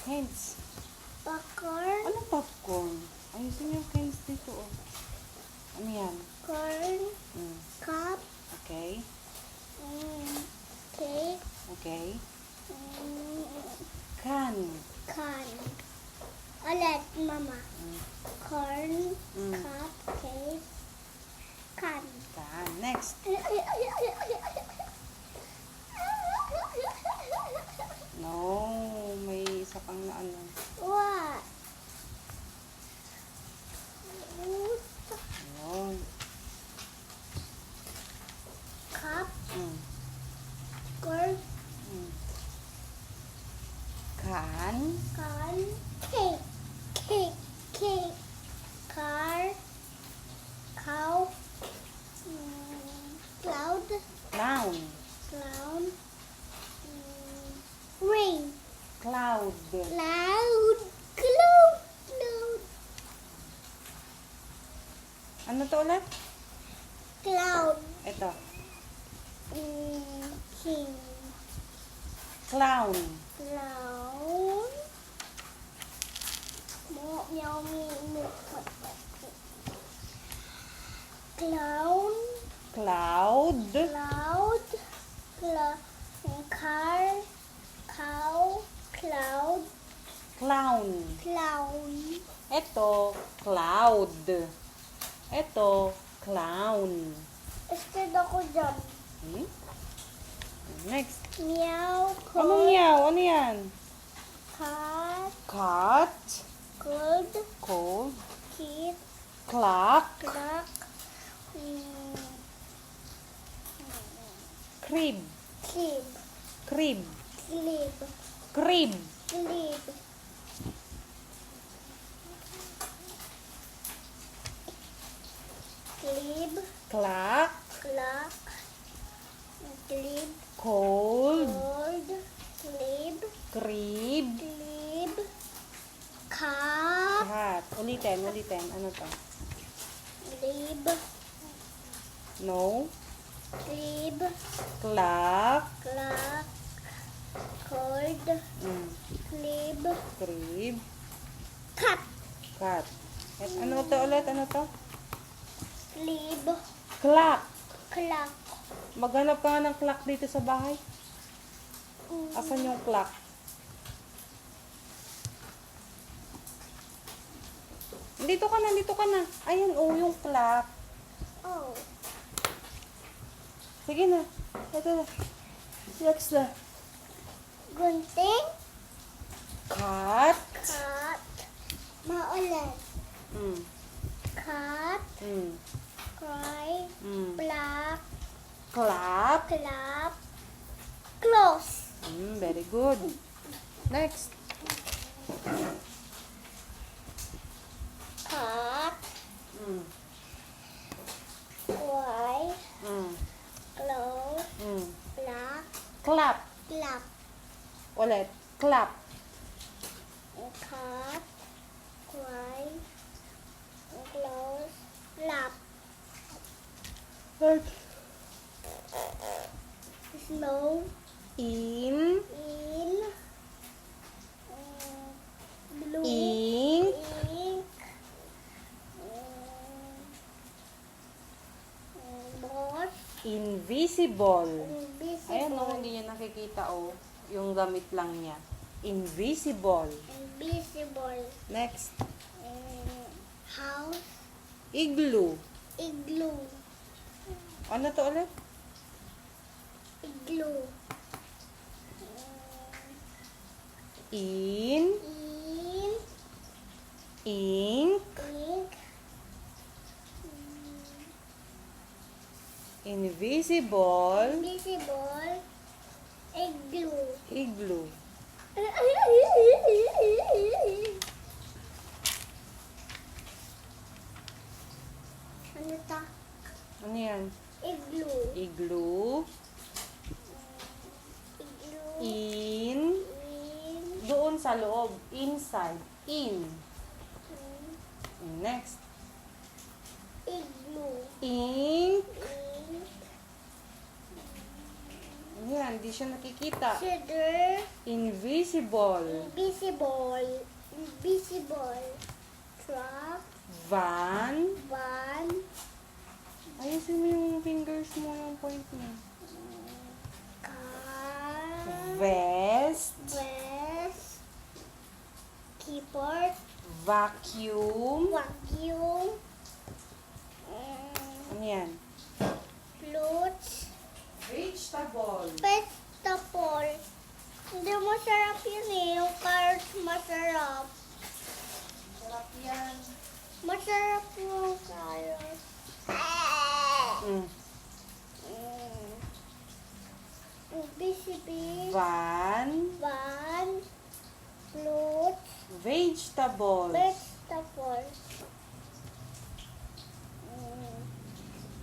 Hints. Popcorn. Ano popcorn? Ayusin yung hints dito, oh. Ano yan? Corn. Mm. Cup. Okay. Cake. Okay. Can. Can. Ulit, Mama. Mm. Corn. Mm. Cup. Cake. Can. Can. Next. No. May isa pang na ano. What? Yun. Cup. Mm. Corn. Mm. Can. Can. Cake. Cake. Cake. Car. Cow. Cloud. Clown. Clown. Rain. Cloud. Cloud. Cloud. Cloud. Ano to ulit? Cloud. Ito. King. Clown. Clown. Meow meow. Clown. Cloud. Cloud. Car. Cow. Cloud. Clown. Clown. Ito, cloud. Ito, clown. Instead ako dyan. Hmm? Next. Meow. Ano meow? Ano yan? Cat. Cat. Cold. Cold. Kid. Clock. Clock. Crib. Clip. Crib. Clip. Crib. Clip. Clip. Clock. Clock. Clip. Cold. Cold. Clip. Crib. Clip. Cup. Cat. Ulitin. Ano to? Clip. No. Clip. Clock. Clock. Cold. Mm. Clip. Crib. Cut. Cat. At ano to ulit? Ano to? Clip. Clock. Clock. Maghanap ka nga ng clock dito sa bahay. Asan yung clock? Dito ka na. Ayan, oh, yung clock. Oh. Sige na. Ito na. Next na. Gunting. Cat. Cut. Maulan. Mm. Cut. Mm. Cry. Mm. Black. Clap. Clap. Close. Very good. Next. Cut. Mm. White. Mm. Close. Mm. Black. Clap. Clap. Ulit. Clap. Cut. White. Close. Clap. Slow. In. In. Blue. Ink. Ink. Boss. Invisible. Invisible. Ayan, no, hindi niya nakikita, oh. Yung gamit lang niya. Invisible. Invisible. Next. House. Igloo. Igloo. Ano to ulit? Igloo. In. In. Ink. Ink. Invisible. Invisible. Igloo. Igloo. Ano ta? Ano yan? Igloo. Igloo. Igloo. In. In. Doon sa loob. Inside. In. Next. Igloo. Ink. Ink. Ano yan? Hindi siya nakikita. Consider. Invisible. Invisible. Invisible. Truck. Van. Van. Ayusin mo yung fingers mo, yung point mo. Car. Vest. Vest. Keyboard. Vacuum. Vacuum. Ano yan? Flutes. Vegetable. Vegetable. Hindi masarap yun eh. Yung carrots masarap. Sarap yan. Masarap yung carrots. Mm. Invisible. Van. Van. Flutes. Vegetables. Vegetable.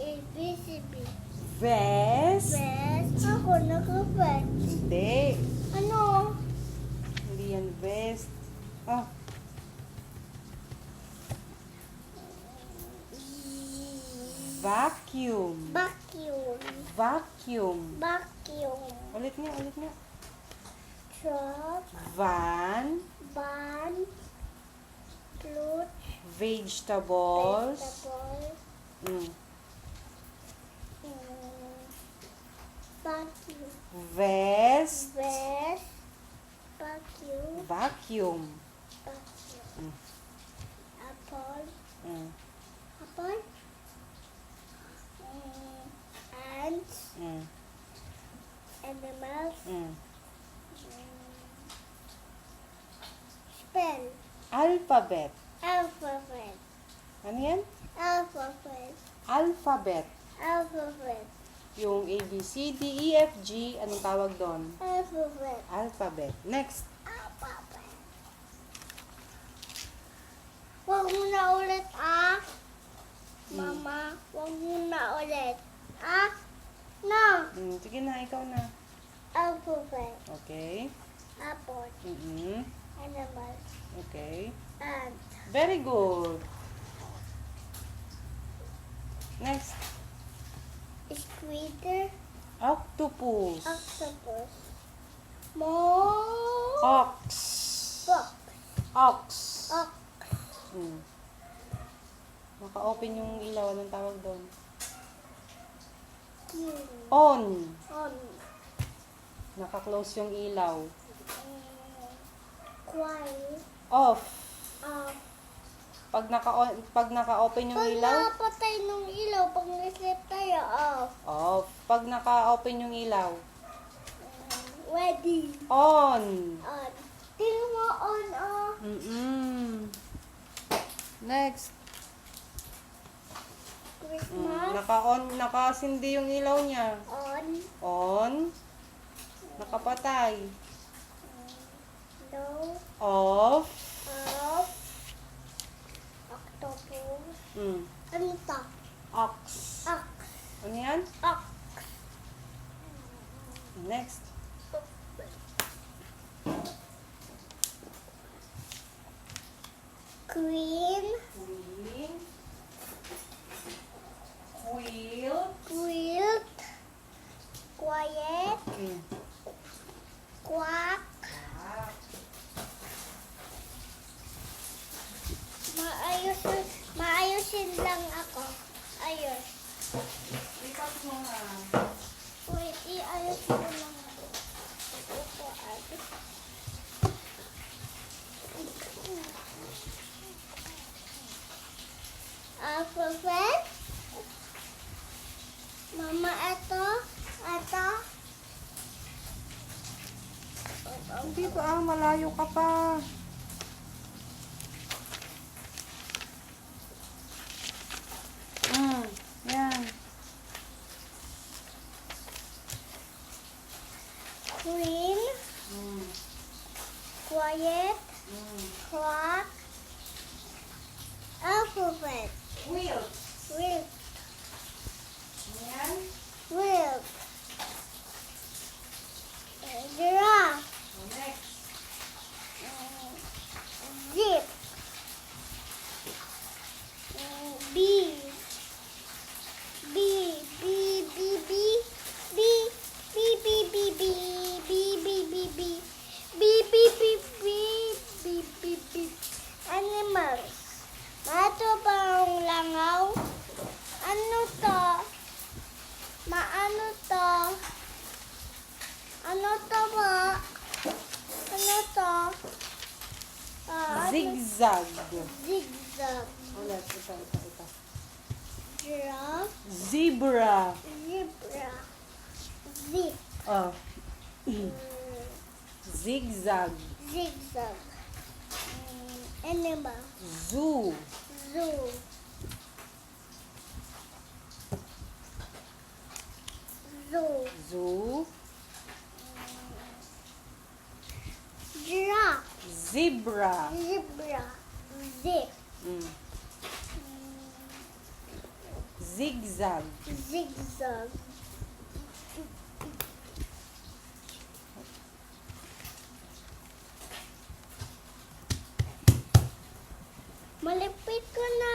Invisible. Vest. Vest. Ako naka-vest. Hindi. Ano? Hindi yan vest. Oh. Vacuum. Vacuum. Vacuum. Vacuum. Ulit nga, ulit nga. Truck. Van. Van. Flute. Vegetables. Vegetable. Mm. Vacuum. Vest. Vest. Vacuum. Vacuum. Vacuum. Apple. Mm. Apple. Ants. Mm. Animals. Mm. Spell. Alphabet. Alphabet. Ano yan? Alphabet. Alphabet. Alphabet. Yung A, B, C, D, E, F, G, anong tawag doon? Alphabet. Alphabet. Next. Alphabet. Huwag mo na ulit, ah. Mama, huwag mo na ulit. Ah? No. Sige na, ikaw na. Alphabet. Okay. Apple. Mm-mm. Animals. Okay. Ant. Very good. Next. Squid. Octopus. Octopus. Mo. Ox. Box. Ox. Ox. Mm. Naka-open yung ilaw. Anong tawag doon? King. On. On. Naka-close yung ilaw. Quiet. Off. Off. Pag naka-open yung Pag ilaw, napatay ng ilaw, pag naisip tayo, off. off. Pag naka-open yung ilaw, Ready. on. On. Tingnan mo on, off. Mm-mm. Next. Christmas. Naka-on, nakasindi yung ilaw niya. On. On. Nakapatay. No. Off. Off. Octopus. Mm. Ano to? Ox. Ox. Ano yan? Ox. Next. Queen. Queen. Quilt. Quilt. Quiet. Mm. Quack. Maayusin lang ako. Ayos. Lipat mo nga. Wait, iayos ko lang ako. Ito, ate. Alphabet. Mama, ito. Ito. Hindi pa, malayo ka pa. Yan. Queen. Quiet. Clock. Alphabet. Quilt. Quilt. Yan. Quilt. Giraffe. Next. Zip. Bee. Bee. Bee. Bee. Bee. Bee. Bee. Bee. Zigzag. Zigzag. Ulit, ito. Giraffe. Zebra. Zebra. Zip. Oh. Zigzag. Zigzag. Animal. Zoo. Zoo. Zoo. Zoo. Giraffe. Zebra. Zebra. Zip. Mm. Zigzag. Zigzag. Malipit ko na